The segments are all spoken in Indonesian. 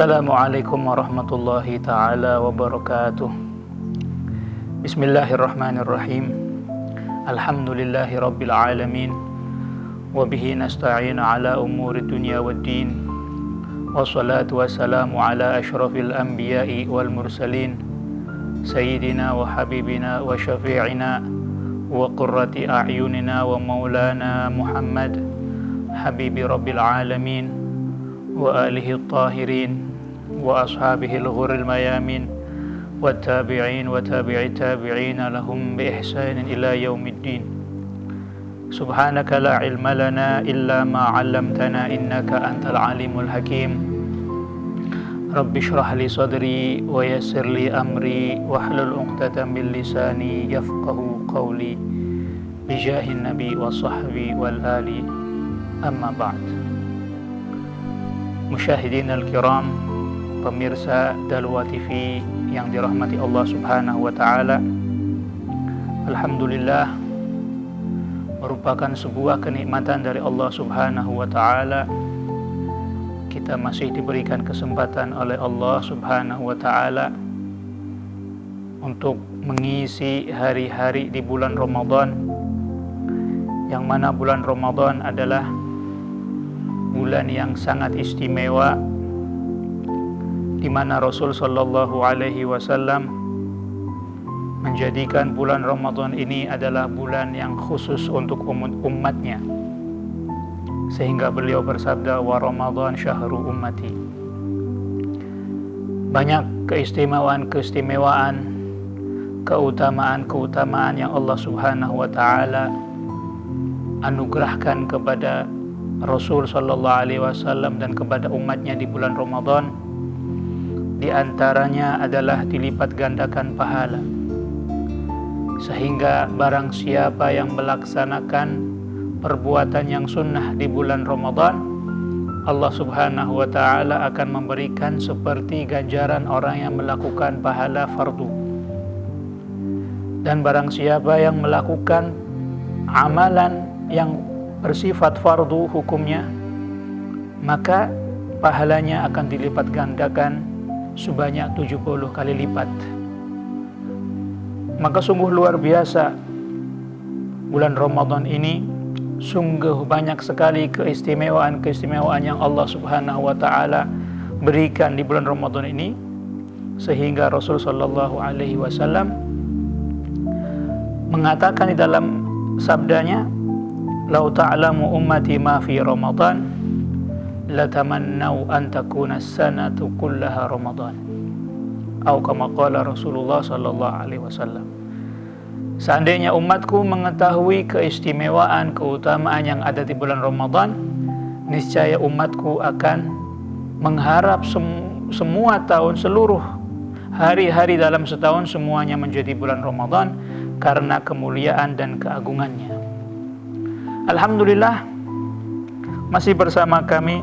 Assalamualaikum warahmatullahi ta'ala wabarakatuh. Bismillahirrahmanirrahim. Alhamdulillahi rabbil alamin. Wabihi nasta'inu ala umuri dunya waddin. Wassalatu wassalamu ala ashrafil anbiya'i wal mursalin. Sayyidina wa habibina wa syafi'ina wa qurrati a'yunina wa maulana Muhammad habibi rabbil alamin wa alihi at-tahirin wa ashabihi al-ghurril mayamin wa tabi'in wa tabi'i tabi'ina lahum bi ihsanin ila yaumiddin. Subhanaka la ilma lana illa ma 'allamtana innaka antal alimul hakim. Rabbi shrah li sadri wa yassir li amri wahlul 'uqdatam min lisani yafqahu qawli bi jahin nabi wa sahbi wal ali amma ba'd. Musyahidin al-kiram, pemirsa Dalwa TV yang dirahmati Allah Subhanahu wa taala. Alhamdulillah, merupakan sebuah kenikmatan dari Allah Subhanahu wa taala. Kita masih diberikan kesempatan oleh Allah Subhanahu wa taala untuk mengisi hari-hari di bulan Ramadan, yang mana bulan Ramadan adalah bulan yang sangat istimewa, di mana Rasul sallallahu alaihi wasallam menjadikan bulan Ramadan ini adalah bulan yang khusus untuk umatnya, sehingga beliau bersabda, wa Ramadan syahru ummati. Banyak keistimewaan, keutamaan yang Allah Subhanahu wa taala anugerahkan kepada Rasul sallallahu alaihi wasallam dan kepada umatnya di bulan Ramadan. Di antaranya adalah dilipat gandakan pahala, sehingga barang siapa yang melaksanakan perbuatan yang sunnah di bulan Ramadan, Allah Subhanahu wa taala akan memberikan seperti ganjaran orang yang melakukan pahala fardu. Dan barang siapa yang melakukan amalan yang bersifat fardu hukumnya, maka pahalanya akan dilipat gandakan sebanyak 70 kali lipat. Maka sungguh luar biasa bulan Ramadan ini. Sungguh banyak sekali keistimewaan yang Allah Subhanahu wa taala berikan di bulan Ramadan ini, sehingga Rasul sallallahu alaihi wasallam mengatakan di dalam sabdanya, "Lau ta'lamu ummati ma fi Ramadan latamannau an takuna as-sanatu kullaha Ramadan." Atau kama qala Rasulullah sallallahu alaihi wasallam. Seandainya umatku mengetahui keistimewaan, keutamaan yang ada di bulan Ramadan, niscaya umatku akan mengharap semua tahun, seluruh hari-hari dalam setahun semuanya menjadi bulan Ramadan karena kemuliaan dan keagungannya. Alhamdulillah, masih bersama kami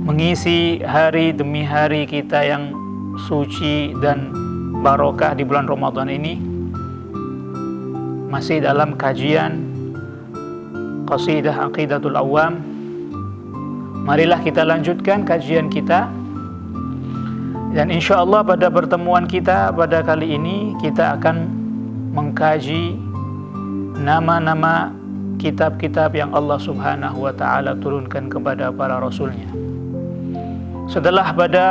mengisi hari demi hari kita yang suci dan barokah di bulan Ramadan ini, masih dalam kajian Qasidah Aqidatul Awam. Marilah kita lanjutkan kajian kita, dan insya Allah pada pertemuan kita pada kali ini kita akan mengkaji nama-nama kitab-kitab yang Allah Subhanahu wa taala turunkan kepada para rasulnya. Setelah pada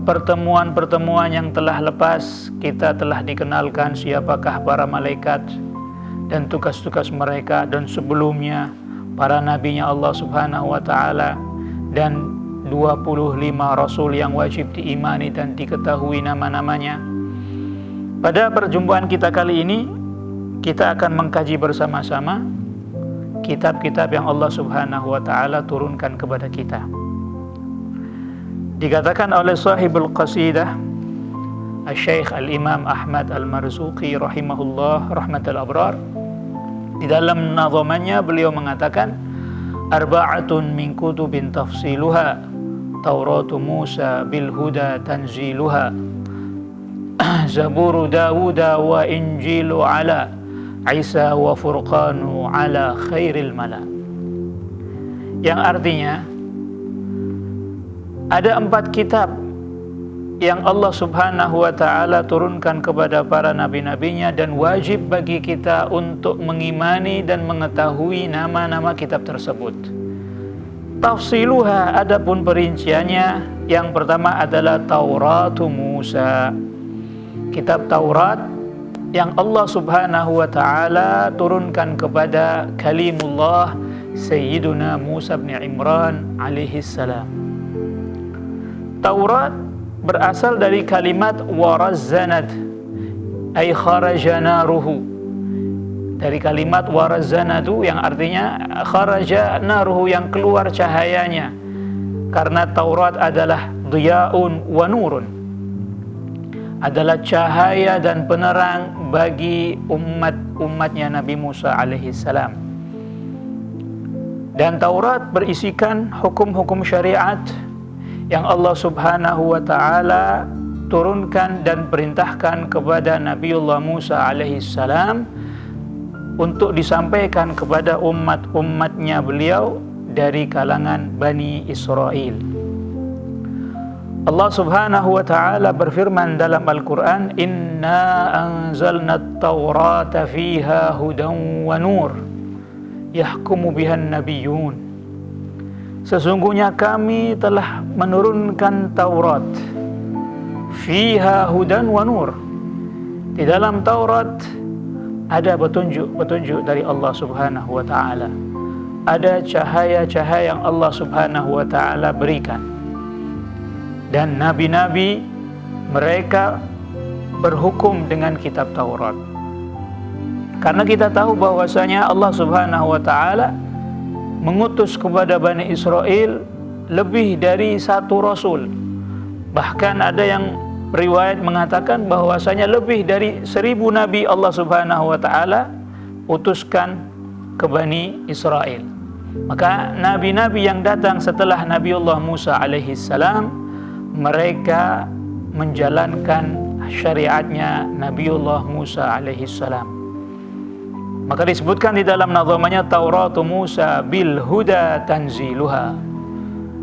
pertemuan-pertemuan yang telah lepas, kita telah dikenalkan siapakah para malaikat dan tugas-tugas mereka, dan sebelumnya para nabinya Allah Subhanahu wa taala, dan 25 rasul yang wajib diimani dan diketahui nama-namanya. Pada perjumpaan kita kali ini, kita akan mengkaji bersama-sama kitab-kitab yang Allah Subhanahu wa taala turunkan kepada kita. Dikatakan oleh sahibul qasidah Asy-Syaikh Al-Imam Ahmad Al-Marzuqi rahimahullah rahmatal abrar, di dalam nazamannya beliau mengatakan, arba'atun min kutubin tafsiluha Tauratu Musa bil huda tanziluha Zaburu Dawuda wa Injilu ala Isa wa Furqanu ala khairil mala. Yang artinya Ada 4 kitab yang Allah Subhanahu wa ta'ala turunkan kepada para nabi-nabinya, dan wajib bagi kita untuk mengimani dan mengetahui nama-nama kitab tersebut. Tafsiluha, adapun perinciannya, yang pertama adalah Taurat Musa, kitab Taurat yang Allah Subhanahu wa ta'ala turunkan kepada kalimullah Sayyiduna Musa bin Imran alaihi salam. Taurat berasal dari kalimat warazzanat, ay kharaja naruhu. Dari kalimat warazzanatu yang artinya kharaja naruhu, yang keluar cahayanya. Karena Taurat adalah diya'un wa nurun, adalah cahaya dan penerang bagi umatnya Nabi Musa alaihi salam. Dan Taurat berisikan hukum-hukum syariat yang Allah Subhanahu wa ta'ala turunkan dan perintahkan kepada Nabiullah Musa alaihi salam untuk disampaikan kepada umat-umatnya beliau dari kalangan Bani Israel. Allah Subhanahu wa ta'ala berfirman dalam Al-Quran, Inna anzalna at-taurata fiha hudan wa nur yahkumu bihan nabiyyun. Sesungguhnya kami telah menurunkan Taurat, fiha hudan wa nur. Di dalam Taurat ada petunjuk dari Allah Subhanahu wa ta'ala. Ada cahaya-cahaya yang Allah Subhanahu wa ta'ala berikan. Dan nabi-nabi mereka berhukum dengan kitab Taurat. Karena kita tahu bahwasanya Allah Subhanahu wa ta'ala mengutus kepada Bani Israel lebih dari 1 rasul. Bahkan ada yang riwayat mengatakan bahwasanya lebih dari 1000 nabi Allah Subhanahu wa ta'ala utuskan ke Bani Israel. Maka nabi-nabi yang datang setelah Nabiullah Musa alaihi salam, mereka menjalankan syariatnya Nabiullah Musa alaihi salam. Maka disebutkan di dalam nazamanya Taurat Musa bil huda tanziluha.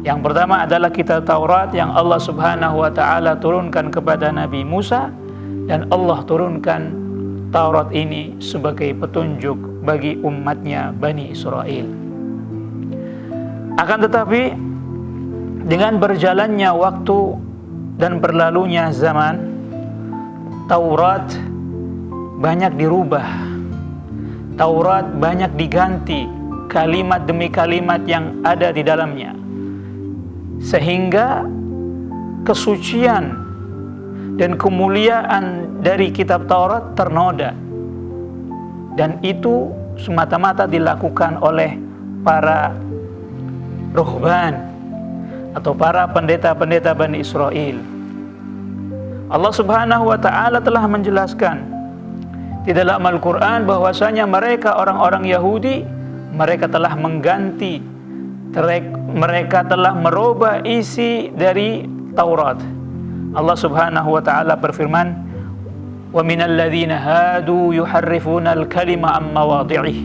Yang pertama adalah kitab Taurat yang Allah Subhanahu wa ta'ala turunkan kepada Nabi Musa, dan Allah turunkan Taurat ini sebagai petunjuk bagi umatnya Bani Israel. Akan tetapi dengan berjalannya waktu dan berlalunya zaman, Taurat banyak dirubah. Taurat banyak diganti kalimat demi kalimat yang ada di dalamnya, sehingga kesucian dan kemuliaan dari kitab Taurat ternoda. Dan itu semata-mata dilakukan oleh para ruhban atau para pendeta-pendeta Bani Israel. Allah Subhanahu wa ta'ala telah menjelaskan di dalam Al-Quran bahwasanya mereka orang-orang Yahudi, mereka telah mengganti, mereka telah merubah isi dari Taurat. Allah Subhanahu wa ta'ala berfirman, wa minal ladzina hadu yuharrifuna al-kalima am mawadhi'ih.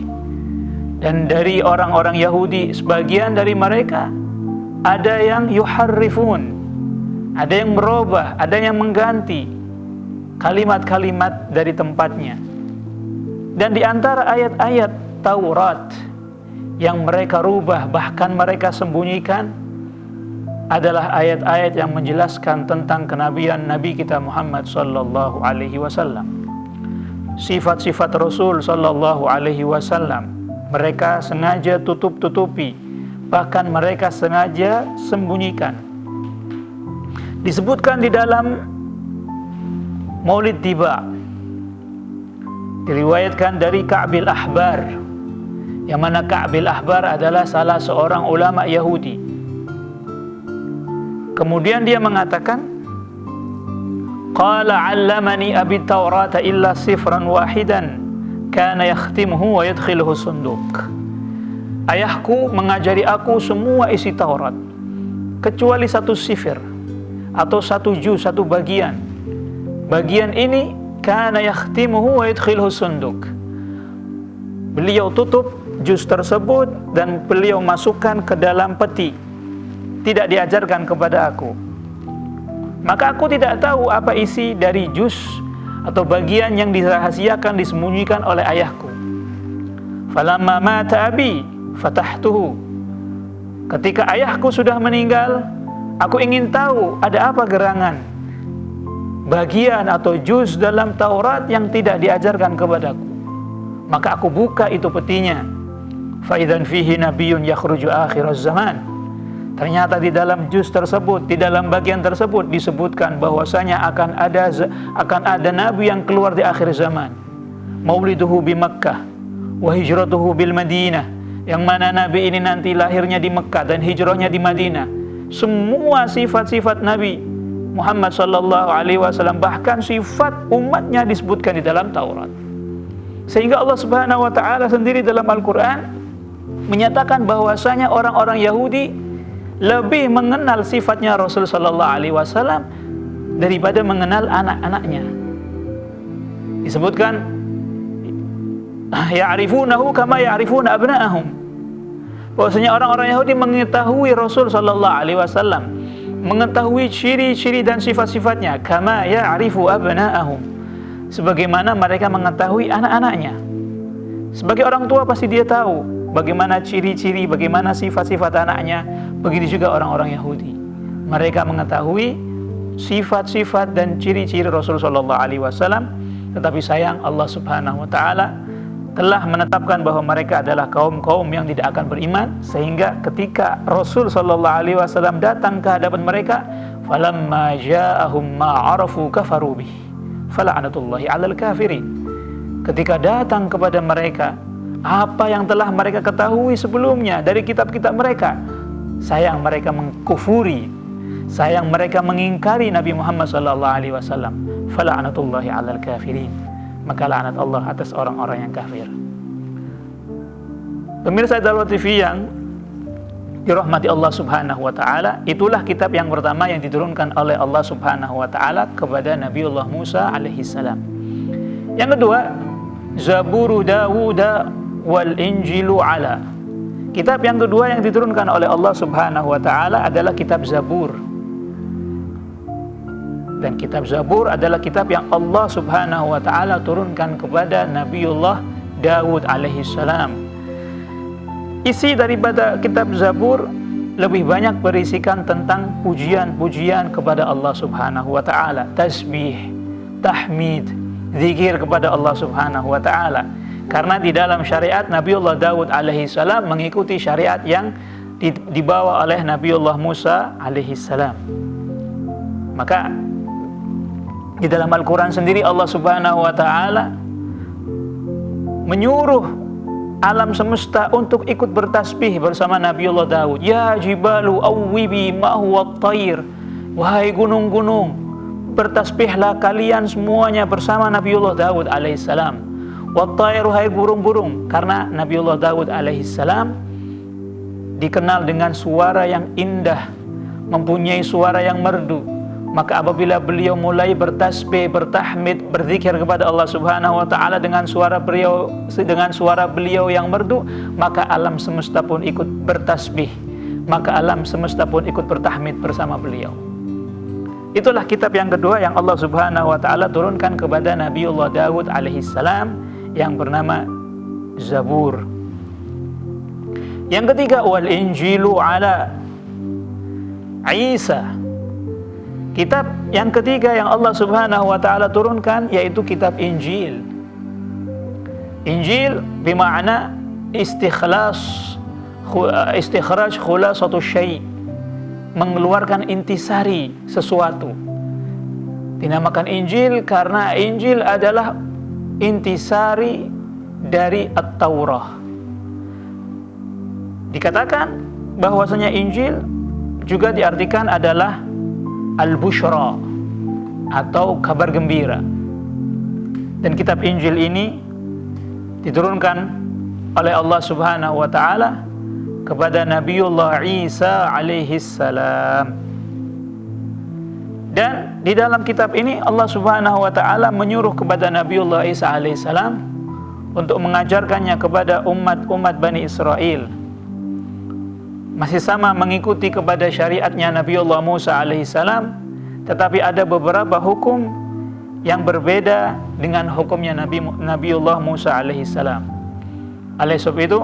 Dan dari orang-orang Yahudi, sebagian dari mereka ada yang yuharrifun, ada yang merubah, ada yang mengganti kalimat-kalimat dari tempatnya. Dan di antara ayat-ayat Taurat yang mereka rubah, bahkan mereka sembunyikan, adalah ayat-ayat yang menjelaskan tentang kenabian Nabi kita Muhammad sallallahu alaihi wasallam. Sifat-sifat Rasul sallallahu alaihi wasallam mereka sengaja tutup-tutupi, bahkan mereka sengaja sembunyikan. Disebutkan di dalam Maulid Tiba, diriwayatkan dari Ka'bil Ahbar, yang mana Ka'bil Ahbar adalah salah seorang ulama Yahudi. Kemudian dia mengatakan, qala 'allamani abi Taurata illa sifran wahidan kana yakhtimuhu wa yadkhiluhu sunduk. Ayahku mengajari aku semua isi Taurat kecuali 1 sifir atau 1 juz, 1 bagian. Bagian ini kana yakhtimuhu wa yadkhiluhu sunduk. Beliau tutup juz tersebut dan beliau masukkan ke dalam peti. tidak diajarkan kepada aku. Maka aku tidak tahu apa isi dari juz atau bagian yang dirahasiakan, disembunyikan oleh ayahku. Falamma mata abi fatahtuhu. Ketika ayahku sudah meninggal, aku ingin tahu ada apa gerangan, bagian atau juz dalam Taurat yang tidak diajarkan kepadaku. Maka aku buka itu petinya. Fa idzan fihi nabiyyun yakhruju akhiraz zaman. Ternyata di dalam juz tersebut, di dalam bagian tersebut disebutkan bahwasanya akan ada nabi yang keluar di akhir zaman. Mauliduhu bi Makkah wa hijratuhu bil Madinah, yang mana nabi ini nanti lahirnya di Mekkah dan hijrahnya di Madinah. Semua sifat-sifat Nabi Muhammad sallallahu alaihi wasallam, bahkan sifat umatnya disebutkan di dalam Taurat. Sehingga Allah Subhanahu wa taala sendiri dalam Al-Qur'an menyatakan bahwasanya orang-orang Yahudi lebih mengenal sifatnya Rasul sallallahu alaihi wasallam daripada mengenal anak-anaknya. Disebutkan ya'rifunahu kama ya'rifuna abna'ahum. Bahwasanya orang-orang Yahudi mengetahui Rasul sallallahu alaihi wasallam, mengetahui ciri-ciri dan sifat-sifatnya, kama ya'rifu abna'ahum, sebagaimana mereka mengetahui anak-anaknya. Sebagai orang tua pasti dia tahu bagaimana ciri-ciri, bagaimana sifat-sifat anaknya. Begitu juga orang-orang Yahudi, mereka mengetahui sifat-sifat dan ciri-ciri Rasul sallallahu alaihi wasallam. Tetapi sayang, Allah Subhanahu wa taala telah menetapkan bahwa mereka adalah kaum-kaum yang tidak akan beriman, sehingga ketika Rasul sallallahu alaihi wasallam datang ke hadapan mereka, falamma ja'ahum ma 'arafu kafaru bih fala'natullahi 'alal kafirin. Ketika datang kepada mereka apa yang telah mereka ketahui sebelumnya dari kitab-kitab mereka, sayang mereka mengkufuri, sayang mereka mengingkari Nabi Muhammad sallallahu alaihi wasallam, fala'natullahi 'alal kafirin, maka laknat Allah atas orang-orang yang kafir. Pemirsa Darul TV yang dirahmati Allah Subhanahu wa taala, itulah kitab yang pertama yang diturunkan oleh Allah Subhanahu wa taala kepada Nabiullah Musa alaihi salam. Yang kedua, Zaburu Dawud wal Injilu ala. Kitab yang kedua yang diturunkan oleh Allah Subhanahu wa taala adalah kitab Zabur. Dan kitab Zabur adalah kitab yang Allah Subhanahu wa taala turunkan kepada Nabiullah Daud alaihi salam. Isi daripada kitab Zabur lebih banyak berisikan tentang pujian-pujian kepada Allah Subhanahu wa taala, tasbih, tahmid, zikir kepada Allah Subhanahu wa taala. Karena di dalam syariat Nabiullah Daud alaihi salam mengikuti syariat yang dibawa oleh Nabiullah Musa alaihi salam. Maka di dalam Al-Quran sendiri Allah Subhanahu wa ta'ala menyuruh alam semesta untuk ikut bertasbih bersama Nabiullah Daud. Ya jibalu awwibi ma'huwa at-tayr. Wahai gunung-gunung, bertasbihlah kalian semuanya bersama Nabiullah Daud alaihissalam. Wat-tayr, wahai burung-burung, karena Nabiullah Daud alaihissalam dikenal dengan suara yang indah, mempunyai suara yang merdu. Maka apabila beliau mulai bertasbih, bertahmid, berzikir kepada Allah Subhanahu wa taala dengan suara beliau yang merdu, maka alam semesta pun ikut bertasbih, maka alam semesta pun ikut bertahmid bersama beliau. Itulah kitab yang kedua yang Allah Subhanahu wa taala turunkan kepada Nabiullah Daud alaihi salam yang bernama Zabur. Yang ketiga, wal Injilu ala Isa. Kitab yang ketiga yang Allah Subhanahu wa taala turunkan yaitu kitab Injil. Injil bermakna istikhraj khulasatu syai', mengeluarkan intisari sesuatu. Dinamakan Injil karena Injil adalah intisari dari At-Taurah. Dikatakan bahwasanya Injil juga diartikan adalah Al-Bushra atau kabar gembira. Dan kitab Injil ini diturunkan oleh Allah Subhanahu wa taala kepada Nabiullah Isa alaihi salam. Dan di dalam kitab ini Allah Subhanahu wa taala menyuruh kepada Nabiullah Isa alaihi salam untuk mengajarkannya kepada umat-umat Bani Israel, masih sama mengikuti kepada syariatnya Nabiullah Musa alaihissalam, tetapi ada beberapa hukum yang berbeda dengan hukumnya Nabiullah Musa alaihissalam. Oleh sebab itu,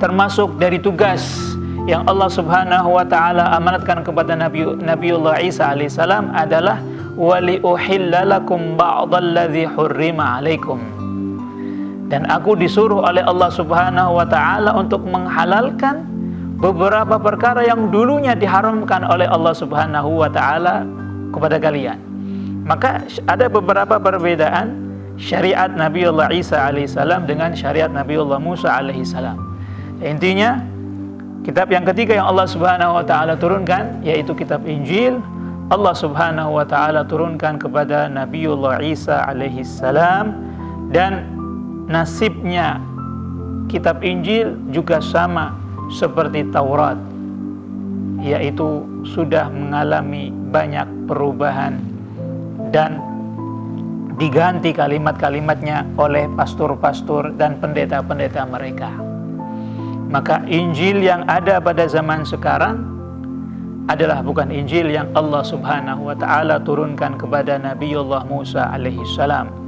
termasuk dari tugas yang Allah Subhanahu wa taala amanatkan kepada Nabiullah Isa alaihissalam adalah wali uhilla lakum ba'dalladzi hurrima alaikum. Dan aku disuruh oleh Allah Subhanahu wa taala untuk menghalalkan beberapa perkara yang dulunya diharamkan oleh Allah Subhanahu wa taala kepada kalian. Maka ada beberapa perbedaan syariat Nabiullah Isa alaihissalam dengan syariat Nabiullah Musa alaihissalam. Intinya, kitab yang ketiga yang Allah Subhanahu wa taala turunkan yaitu kitab Injil, Allah Subhanahu wa taala turunkan kepada Nabiullah Isa alaihissalam, dan nasibnya kitab Injil juga sama seperti Taurat, yaitu sudah mengalami banyak perubahan dan diganti kalimat-kalimatnya oleh pastor-pastor dan pendeta-pendeta mereka. Maka Injil yang ada pada zaman sekarang adalah bukan Injil yang Allah Subhanahu wa taala turunkan kepada Nabiullah Musa alaihissalam.